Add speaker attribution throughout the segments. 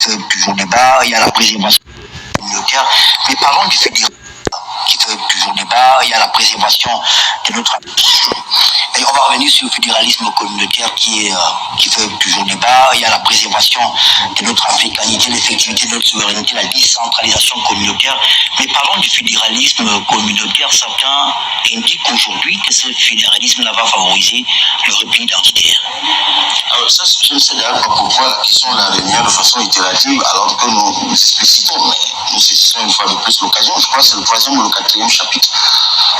Speaker 1: fait toujours débat, il y a la préservation communautaire, mais parlons du fédéralisme qui fait toujours débat, il y a la préservation de notre... Et on va revenir sur le fédéralisme communautaire qui fait toujours débat, il y a la préservation de notre africanité, l'effectivité de notre souveraineté, la décentralisation communautaire. Mais parlons du fédéralisme communautaire, certains indiquent aujourd'hui que ce fédéralisme-là va favoriser le repli identitaire.
Speaker 2: Alors ça, je ne sais d'ailleurs pas pourquoi la question l'a revenue de façon itérative alors que nous explicitons, mais nous saisissons une fois de plus l'occasion. Je crois que c'est le 3e ou le 4e chapitre.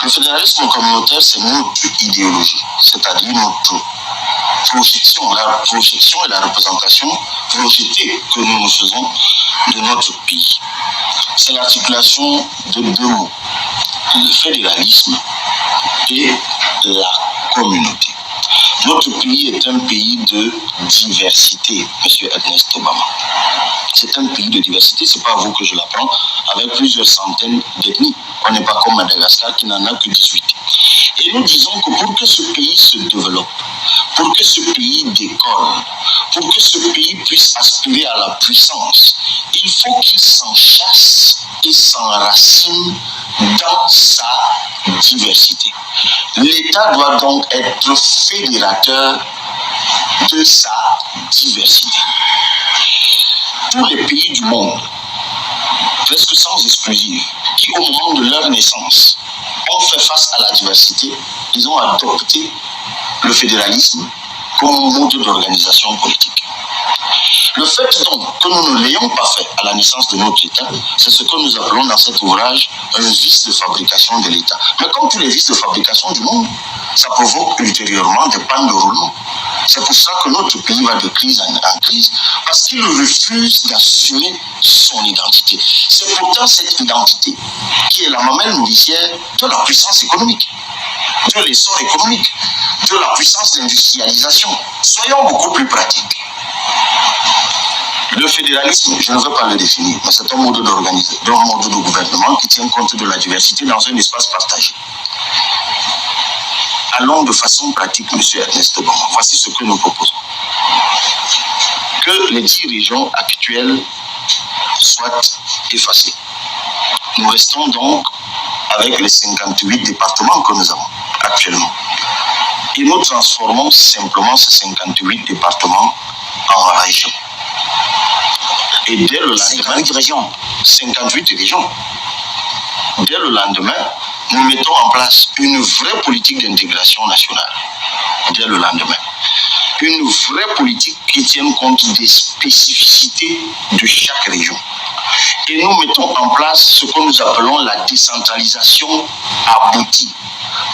Speaker 2: Le fédéralisme communautaire, c'est notre idéologie, c'est-à-dire notre projection, la projection et la représentation projetée que nous nous faisons de notre pays. C'est l'articulation de deux mots, le fédéralisme et la communauté. Notre pays est un pays de diversité, M. Ernest Obama. C'est un pays de diversité, c'est pas à vous que je l'apprends, avec plusieurs centaines d'ethnies. On n'est pas comme Madagascar qui n'en a que 18. Et nous disons que pour que ce pays se développe, pour que ce pays décolle, pour que ce pays puisse aspirer à la puissance, il faut qu'il s'enchâsse et s'enracine dans sa diversité. L'État doit donc être fédérateur de sa diversité. Tous les pays du monde, presque sans exclusive, qui au moment de leur naissance ont fait face à la diversité, ils ont adopté le fédéralisme comme mode d'organisation politique. Le fait donc que nous ne l'ayons pas fait à la naissance de notre État, c'est ce que nous appelons dans cet ouvrage un vice de fabrication de l'État. Mais comme tous les vices de fabrication du monde, ça provoque ultérieurement des pannes de roulement. C'est pour ça que notre pays va de crise en crise, parce qu'il refuse d'assumer son identité. C'est pourtant cette identité qui est la mamelle nourricière de la puissance économique, de l'essor économique, de la puissance d'industrialisation. Soyons beaucoup plus pratiques. Le fédéralisme, je ne veux pas le définir, mais c'est un mode de gouvernement qui tient compte de la diversité dans un espace partagé. Allons de façon pratique, M. Ernest Obama. Voici ce que nous proposons. Que les 10 régions actuelles soient effacées. Nous restons donc avec les 58 départements que nous avons actuellement. Et nous transformons simplement ces 58 départements en régions. Et dès le lendemain, 58 régions. Dès le lendemain, nous mettons en place une vraie politique d'intégration nationale. Dès le lendemain. Une vraie politique qui tienne compte des spécificités de chaque région. Et nous mettons en place ce que nous appelons la décentralisation aboutie.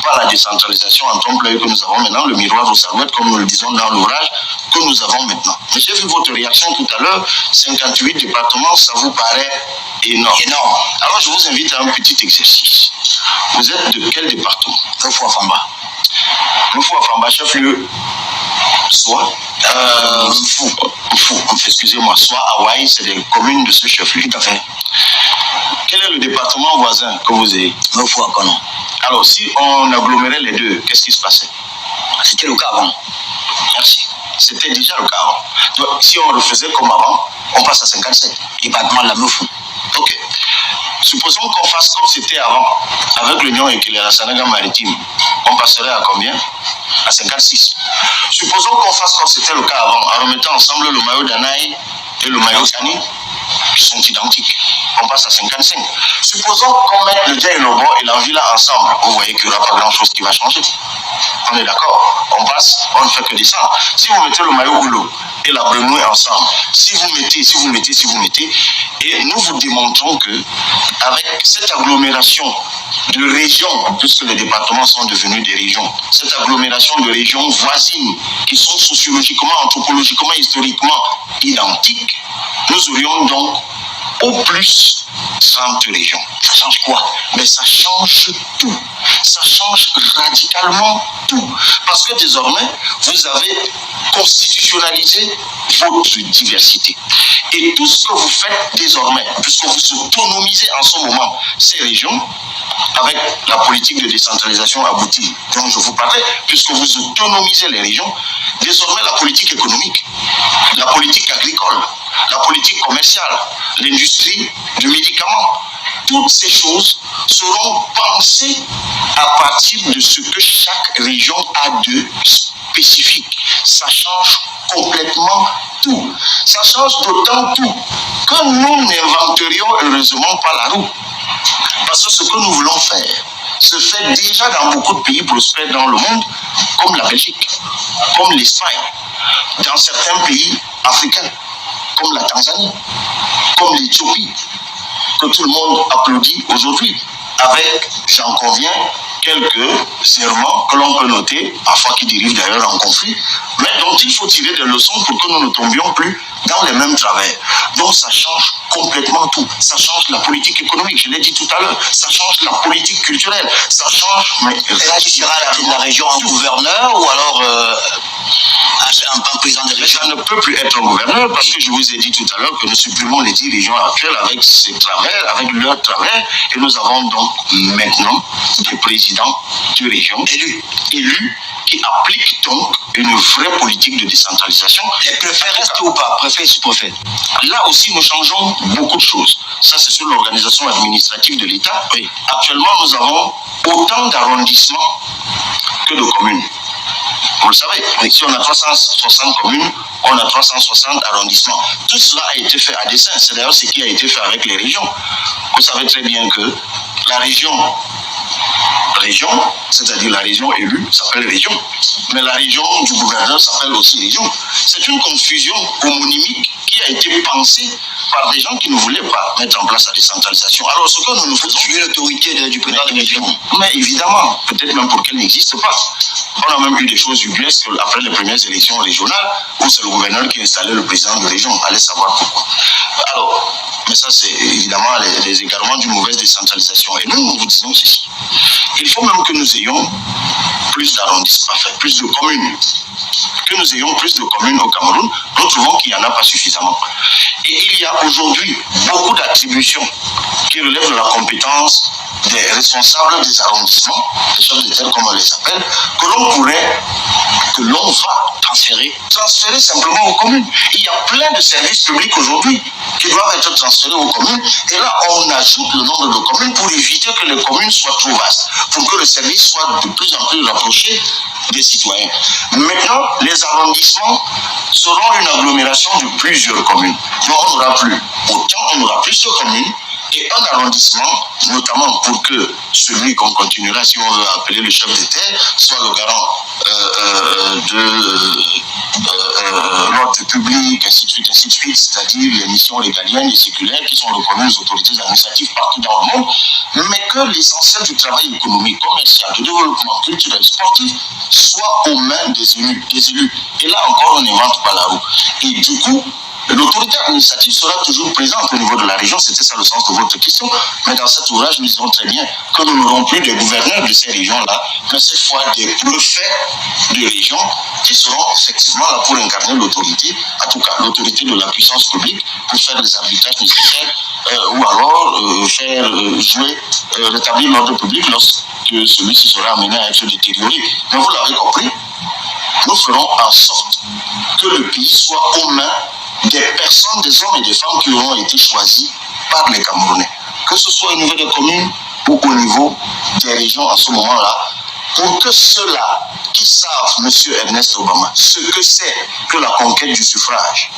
Speaker 2: Pas la décentralisation en trompe-l'œil que nous avons maintenant, le miroir aux sarouettes, comme nous le disons dans l'ouvrage, que nous avons maintenant. Mais j'ai vu votre réaction tout à l'heure, 58 départements, ça vous paraît énorme. Alors je vous invite à un petit exercice. Vous êtes de quel département? Fou-Afamba. Fou-Afamba, chef-lieu. Soit excusez-moi, soit Hawaï, c'est des communes de ce chef-lieu. Tout à fait. Quel est le département voisin que vous avez? Fou-Akono. Alors, si on agglomérait les deux, qu'est-ce qui se passait? C'était le cas avant. Merci. C'était déjà le cas avant. Donc, si on refaisait comme avant, on passe à 57. Département de la Meufou. Ok. Supposons qu'on fasse comme c'était avant, avec l'Union et la Sénégal maritime. On passerait à combien? À 56. Supposons qu'on fasse comme c'était le cas avant, en remettant ensemble le maillot d'Anaï et le maillot Sani, qui sont identiques. On passe à 55. Supposons qu'on mette le Dia et le Bo et l'Anvila ensemble. Vous voyez qu'il n'y aura pas grand-chose qui va changer. On est d'accord? On passe, on ne fait que descendre. Si vous mettez le maillot Oulu et la Brenouille ensemble, si vous mettez, et nous vous démontrons que avec cette agglomération de régions, puisque les départements sont devenus des régions, cette agglomération de régions voisines qui sont sociologiquement, anthropologiquement, historiquement identiques, nous aurions donc au plus 30 régions. Ça change quoi? Mais ça change tout. Ça change radicalement tout. Parce que désormais, vous avez constitutionnalisé votre diversité. Et tout ce que vous faites désormais, puisque vous autonomisez en ce moment ces régions, avec la politique de décentralisation aboutie dont je vous parlais, puisque vous autonomisez les régions, désormais la politique économique, la politique agricole, la politique commerciale, l'industrie du médicament. Toutes ces choses seront pensées à partir de ce que chaque région a de spécifique. Ça change complètement tout. Ça change d'autant tout que nous n'inventerions heureusement pas la roue. Parce que ce que nous voulons faire se fait déjà dans beaucoup de pays prospères dans le monde, comme la Belgique, comme l'Espagne, dans certains pays africains, comme la Tanzanie, comme l'Éthiopie, que tout le monde applaudit aujourd'hui, avec, j'en conviens, quelques errements que l'on peut noter, parfois qui dérivent d'ailleurs en conflit, mais dont il faut tirer des leçons pour que nous ne tombions plus dans les mêmes travers. Donc ça change complètement tout. Ça change la politique économique, je l'ai dit tout à l'heure. Ça change la politique culturelle. Ça change... Mais
Speaker 1: et là, tu seras à la tête de la région un gouverneur ou alors un président de région?
Speaker 2: Ça ne peut plus être un gouverneur parce que je vous ai dit tout à l'heure que nous supprimons les 10 régions actuelles avec ses travers, avec leurs travers, et nous avons donc maintenant des présidents de régions élus qui appliquent donc une vraie politique de décentralisation.
Speaker 1: Et préfet reste ou pas? Préfet et sous-préfet?
Speaker 2: Là aussi, nous changeons beaucoup de choses. Ça, c'est sur l'organisation administrative de l'État. Oui. Actuellement, nous avons autant d'arrondissements que de communes. Vous le savez, si on a 360 communes, on a 360 arrondissements. Tout cela a été fait à dessein. C'est d'ailleurs ce qui a été fait avec les régions. Vous savez très bien que la région, c'est-à-dire la région élue, s'appelle région. Mais la région du gouverneur s'appelle aussi région. C'est une confusion homonymique qui a été pensée par des gens qui ne voulaient pas mettre en place la décentralisation. Alors ce que nous nous faisons...
Speaker 1: Tuer l'autorité du président de région.
Speaker 2: Mais évidemment, peut-être même pour qu'elle n'existe pas. On a même eu des choses ubuesques après les premières élections régionales où c'est le gouverneur qui installait le président de région. Allez savoir pourquoi. Alors, mais ça c'est évidemment les égarements d'une mauvaise décentralisation. Et nous vous disons ceci. Il faut même que nous ayons plus d'arrondissements, plus de communes. Que nous ayons plus de communes au Cameroun, nous trouvons qu'il n'y en a pas suffisamment. Et il y a aujourd'hui beaucoup d'attributions qui relèvent de la compétence des responsables des arrondissements, des chefs de terre comme on les appelle, que l'on va transférer simplement aux communes. Il y a plein de services publics aujourd'hui qui doivent être transférés aux communes. Et là, on ajoute le nombre de communes pour éviter que les communes soient trop vastes, pour que le service soit de plus en plus rapproché des citoyens. Maintenant, les arrondissements seront une agglomération de plusieurs communes. Donc on n'aura plus autant, on aura plus de communes et un arrondissement, notamment pour que celui qu'on continuera, si on veut appeler le chef de terre, soit le garant de l'ordre public, ainsi de suite, c'est-à-dire les missions régaliennes et séculaires qui sont reconnues aux autorités administratives partout dans le monde, mais que l'essentiel du travail économique, commercial, de développement culturel, sportif, soit aux mains des élus. Et là encore, on n'invente pas la roue. Et du coup, l'autorité administrative sera toujours présente au niveau de la région, c'était ça le sens de votre question. Mais dans cet ouvrage, nous disons très bien que nous n'aurons plus des gouverneurs de ces régions-là, mais cette fois des préfets de région qui seront effectivement là pour incarner l'autorité, en tout cas l'autorité de la puissance publique, pour faire les arbitrages nécessaires ou alors rétablir l'ordre public lorsque celui-ci sera amené à être détérioré. Mais vous l'avez compris, nous ferons en sorte que le pays soit aux mains des personnes, des hommes et des femmes qui auront été choisis par les Camerounais. Que ce soit au niveau des communes ou au niveau des régions en ce moment-là, pour que ceux-là qui savent, M. Ernest Obama, ce que c'est que la conquête du suffrage,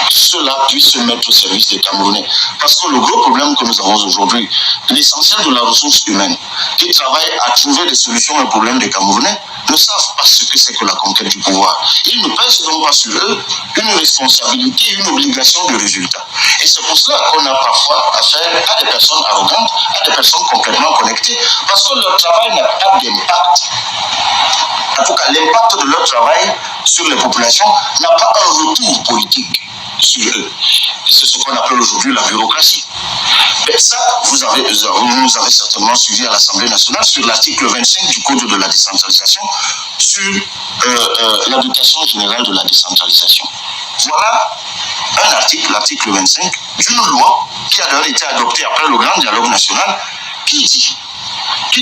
Speaker 2: ceux-là puissent se mettre au service des Camerounais. Parce que le gros problème que nous avons aujourd'hui, l'essentiel de la ressource humaine, qui travaille à trouver des solutions aux problèmes des Camerounais, ne savent pas ce que c'est que la conquête du pouvoir. Ils ne pèsent donc pas sur eux une responsabilité, une obligation de résultat. Et c'est pour cela qu'on a parfois affaire à des personnes arrogantes, à des personnes complètement connectées, parce que leur travail n'a pas d'impact. En tout cas, l'impact de leur travail sur les populations n'a pas un retour politique sur eux. Et c'est ce qu'on appelle aujourd'hui la bureaucratie. Mais ça, vous nous avez certainement suivi à l'Assemblée nationale sur l'article 25 du Code de la décentralisation, sur la dotation générale de la décentralisation. Voilà un article, l'article 25, d'une loi qui a d'ailleurs été adoptée après le grand dialogue national, qui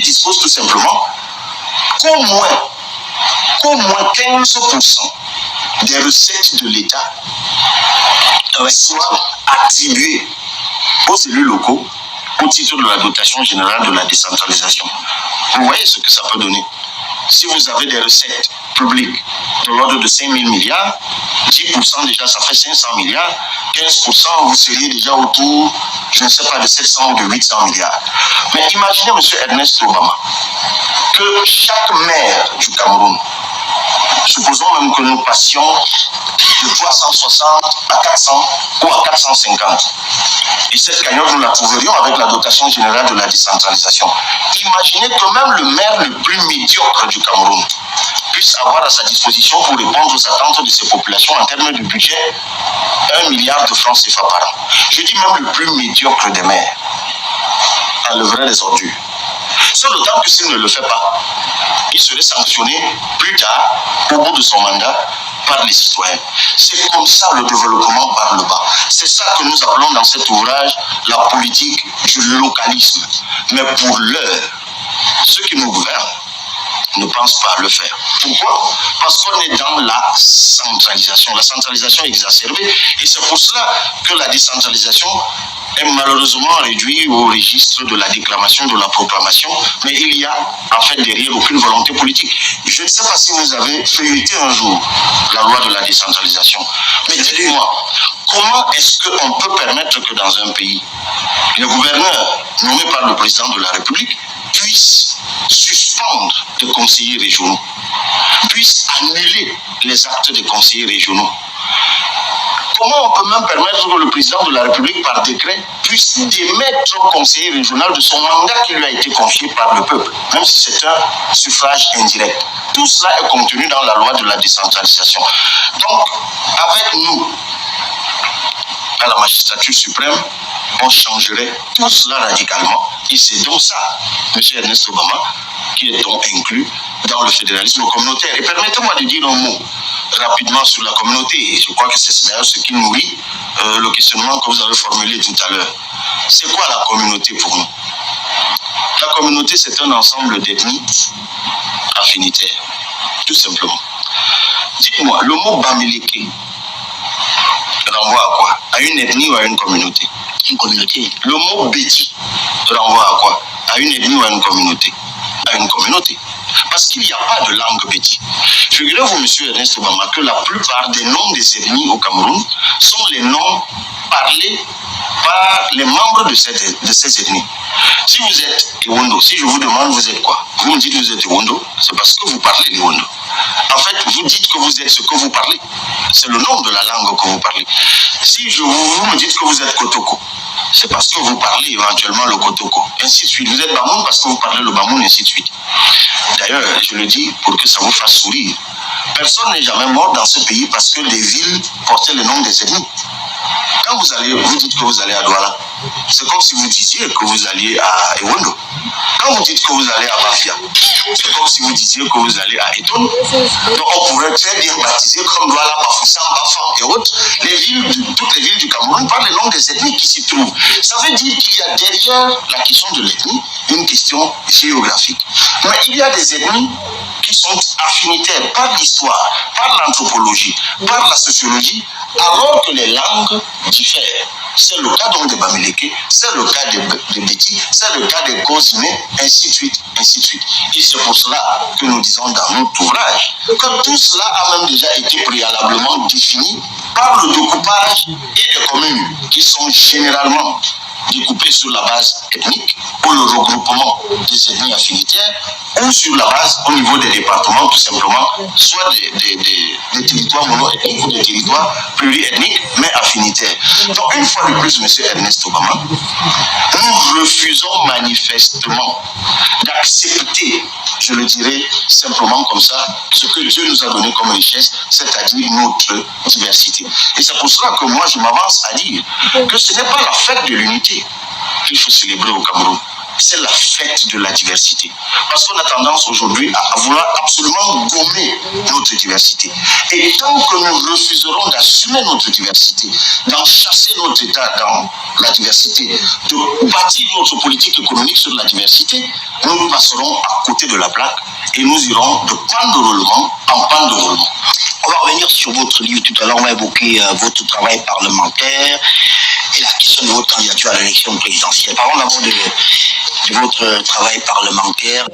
Speaker 2: dispose tout simplement qu'au moins 15% des recettes de l'État soient attribuées aux élus locaux au titre de la dotation générale de la décentralisation. Vous voyez ce que ça peut donner. Si vous avez des recettes publiques de l'ordre de 5 000 milliards, 10% déjà, ça fait 500 milliards, 15%, vous seriez déjà autour, je ne sais pas, de 700 ou de 800 milliards. Mais imaginez, M. Ernest Obama, que chaque maire du Cameroun, supposons même que nous passions de 360 à 400 ou à 450. Et cette cagnotte, nous la trouverions avec la dotation générale de la décentralisation. Imaginez que même le maire le plus médiocre du Cameroun puisse avoir à sa disposition pour répondre aux attentes de ses populations en termes de budget 1 milliard de francs CFA par an. Je dis même le plus médiocre des maires enlèverait les ordures. Sauf d'autant que s'il ne le fait pas, il serait sanctionné plus tard, au bout de son mandat, par les citoyens. C'est comme ça le développement par le bas. C'est ça que nous appelons dans cet ouvrage la politique du localisme. Mais pour l'heure, ceux qui nous gouvernent ne pensent pas le faire. Pourquoi? Parce qu'on est dans la centralisation exacerbée. Et c'est pour cela que la décentralisation est malheureusement réduite au registre de la déclamation, de la proclamation, mais il y a en fait derrière aucune volonté politique. Je ne sais pas si vous avez feuilleté un jour la loi de la décentralisation, mais dites-moi, comment est-ce qu'on peut permettre que dans un pays, les gouverneurs nommés par le président de la République puissent suspendre les conseillers régionaux, puissent annuler les actes des conseillers régionaux? Comment on peut même permettre que le président de la République, par décret, puisse démettre un conseiller régional de son mandat qui lui a été confié par le peuple, même si c'est un suffrage indirect? Tout cela est contenu dans la loi de la décentralisation. Donc, avec nous, à la magistrature suprême, on changerait tout cela radicalement. Et c'est donc ça, M. Ernest Obama, qui est donc inclus dans le fédéralisme communautaire. Et permettez-moi de dire un mot rapidement sur la communauté. Et je crois que c'est d'ailleurs ce qui nourrit le questionnement que vous avez formulé tout à l'heure. C'est quoi la communauté pour nous? La communauté, c'est un ensemble d'ethnies affinitaires, tout simplement. Dites-moi, le mot Bamileke renvoie à quoi? À une ethnie ou à une communauté? Une communauté. Le mot Béti renvoie à quoi? À une ethnie ou à une communauté? À une communauté. Parce qu'il n'y a pas de langue Béti. Figurez-vous, M. Ernest Obama, que la plupart des noms des ethnies au Cameroun sont les noms parlés par les membres de ces ethnies. Si vous êtes Ewondo, si je vous demande vous êtes quoi? Vous me dites que vous êtes Ewondo, c'est parce que vous parlez l'Ewondo. En fait, vous dites que vous êtes ce que vous parlez. C'est le nom de la langue que vous parlez. Si vous me dites que vous êtes Kotoko, c'est parce que vous parlez éventuellement le Kotoko, ainsi de suite. Vous êtes Bamoun parce que vous parlez le Bamoun, ainsi de suite. D'ailleurs, je le dis pour que ça vous fasse sourire. Personne n'est jamais mort dans ce pays parce que les villes portaient le nom des ennemis. Quand vous dites que vous allez à Douala, c'est comme si vous disiez que vous alliez à Ewondo. Quand vous dites que vous allez à Bafia, c'est comme si vous disiez que vous allez à Eton. Donc on pourrait très bien baptiser comme Douala, Bafoussam, Bafam et autres, toutes les villes du Cameroun par le nom des ethnies qui s'y trouvent. Ça veut dire qu'il y a derrière la question de l'ethnie une question géographique. Mais il y a des ethnies qui sont affinitaires par l'histoire, par l'anthropologie, par la sociologie, alors que les langues diffèrent. C'est le cas donc des Bamileke, c'est le cas des Béti, c'est le cas des Kozimé, ainsi de suite, ainsi de suite. Et c'est pour cela que nous disons dans notre ouvrage que tout cela a même déjà été préalablement défini par le découpage et des communes qui sont généralement découpées sur la base ethnique ou le regroupement des ethnies affinitaires ou sur la base au niveau des départements tout simplement, soit des territoires mono-ethniques ou des territoires pluriethniques mais affinitaires. Donc une fois de plus, M. Ernest Obama, nous refusons manifestement d'accepter, je le dirais simplement comme ça, ce que Dieu nous a donné comme richesse, c'est-à-dire notre diversité. Et c'est pour cela que moi je m'avance à dire que ce n'est pas la fête de l'unité qu'il faut célébrer au Cameroun, c'est la fête de la diversité. Parce qu'on a tendance aujourd'hui à vouloir absolument gommer notre diversité. Et tant que nous refuserons d'assumer notre diversité, d'enchasser notre État dans la diversité, de bâtir notre politique économique sur la diversité, nous passerons à côté de la plaque et nous irons de panne de roulement en panne de roulement.
Speaker 1: On va revenir sur votre livre tout à l'heure, on va évoquer votre travail parlementaire et la question de votre candidature à l'élection présidentielle. Parlons d'abord de votre travail parlementaire.